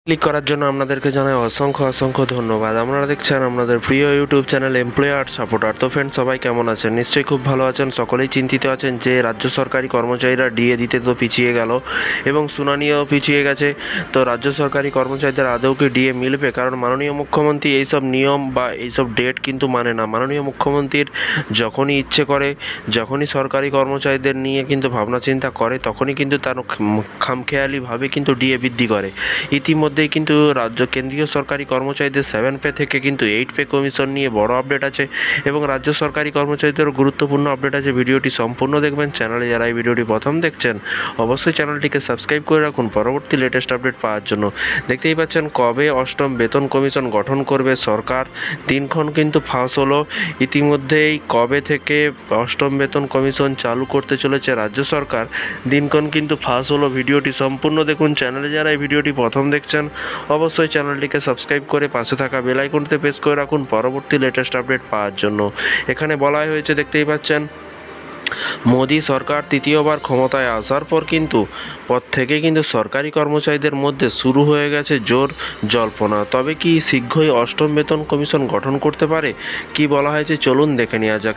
Click করার জন্য আপনাদেরকে জানাই অসংখ্য ধন্যবাদ। আপনারা দেখছেন আপনাদের প্রিয় ইউটিউব চ্যানেল এমপ্লয়ার সাপোর্টার। তো ফ্রেন্ড, সবাই কেমন আছেন? নিশ্চয়ই খুব ভালো আছেন। সকলেই চিন্তিত আছেন যে রাজ্য সরকারি কর্মচারীরা ডিএ দিতে তো পিছিয়ে গেল এবং শুনানিও পিছিয়ে গেছে। তো রাজ্য সরকারি কর্মচারীদের আদৌ কি ডিএ মিলবে? কারণ মাননীয় মুখ্যমন্ত্রী এইসব নিয়ম বা এইসব ডেট কিন্তু মানে না। মাননীয় মুখ্যমন্ত্রীর যখনই ইচ্ছে করে, যখনই সরকারি কর্মচারীদের নিয়ে কিন্তু ভাবনা চিন্তা করে, তখনই কিন্তু তার খামখেয়ালিভাবে কিন্তু ডিএ বৃদ্ধি করে। ইতিমধ্যেই কিন্তু কেন্দ্রীয় সরকারি কর্মচারীদের 7 পে থেকে কিন্তু 8 পে কমিশন নিয়ে বড় আপডেট আছে এবং রাজ্য সরকারি কর্মচারীদেরও গুরুত্বপূর্ণ আপডেট আছে। ভিডিওটি সম্পূর্ণ দেখবেন। চ্যানেলে যারা এই ভিডিওটি প্রথম দেখছেন, অবশ্যই চ্যানেলটিকে সাবস্ক্রাইব করে রাখুন পরবর্তী লেটেস্ট আপডেট পাওয়ার জন্য। দেখতেই পাচ্ছেন কবে অষ্টম বেতন কমিশন গঠন করবে সরকার, দিনক্ষণ কিন্তু ফাঁস হলো। ইতিমধ্যেই কবে থেকে অষ্টম বেতন কমিশন চালু করতে চলেছে রাজ্য সরকার, দিনক্ষণ কিন্তু ফাঁস হলো। ভিডিওটি সম্পূর্ণ দেখুন। চ্যানেলে যারা এই ভিডিওটি প্রথম দেখছেন, অবশ্যই চ্যানেলটিকে সাবস্ক্রাইব করে পাশে থাকা বেল আইকনটিতে প্রেস করে রাখুন পরবর্তী লেটেস্ট আপডেট পাওয়ার জন্য। এখানে বলা হয়েছে, দেখতেই পাচ্ছেন, মোদী সরকার তৃতীয়বার ক্ষমতায় আসার পর থেকেই কিন্তু সরকারি কর্মচারীদের মধ্যে শুরু হয়ে গেছে জোর জল্পনা। তবে কি শীঘ্রই অষ্টম বেতন কমিশন গঠন করতে পারে? কি বলা হয়েছে চলুন দেখে নেওয়া যাক।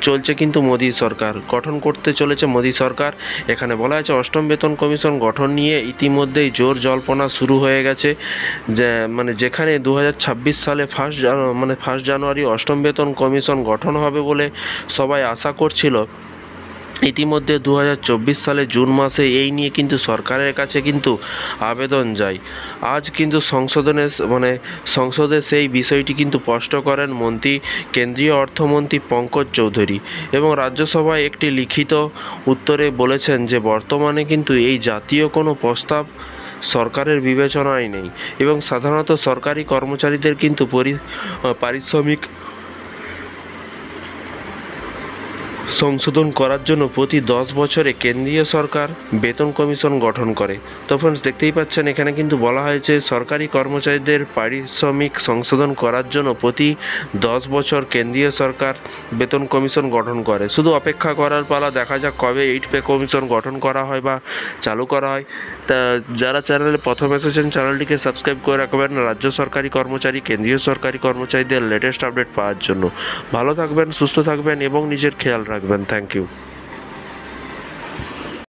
চলছে কিন্তু মোদী সরকার, গঠন করতে চলেছে মোদী সরকার। এখানে বলা হয়েছে অষ্টম বেতন কমিশন গঠন নিয়ে ইতিমধ্যেই জোর জল্পনা শুরু হয়ে গেছে। যেখানে 2026 সালে ফার্স্ট জানুয়ারি অষ্টম বেতন কমিশন গঠন হবে বলে সবাই আশা করছিল। ইতিমধ্যে 2024 সালে জুন মাসে এই নিয়ে কিন্তু সরকারের কাছে কিন্তু আবেদন যায়। আজ কিন্তু সংসদে সেই বিষয়টি কিন্তু স্পষ্ট করেন কেন্দ্রীয় অর্থমন্ত্রী পঙ্কজ চৌধুরী এবং রাজ্যসভায় একটি লিখিত উত্তরে বলেছেন যে বর্তমানে কিন্তু এই জাতীয় কোনো প্রস্তাব সরকারের বিবেচনায় নেই এবং সাধারণত সরকারি কর্মচারীদের কিন্তু পারিশ্রমিক সংশোধন করার জন্য প্রতি 10 বছরে কেন্দ্রীয় সরকার বেতন কমিশন গঠন করে। তো ফ্রেন্ডস, দেখতেই পাচ্ছেন এখানে কিন্তু বলা হয়েছে সরকারি কর্মচারীদের পারিশ্রমিক সংশোধন করার জন্য প্রতি 10 বছর কেন্দ্রীয় সরকার বেতন কমিশন গঠন করে। শুধু অপেক্ষা করার পালা, দেখা যাক কবে 8 পে কমিশন গঠন করা হয় বা চালু করা হয়। তা যারা চ্যানেলে প্রথম এসেছেন, চ্যানেলটিকে সাবস্ক্রাইব করে রাখবেন রাজ্য সরকারি কর্মচারী, কেন্দ্রীয় সরকারি কর্মচারীদের লেটেস্ট আপডেট পাওয়ার জন্য। ভালো থাকবেন, সুস্থ থাকবেন এবং নিজের খেয়াল রাখবেন। Thank you.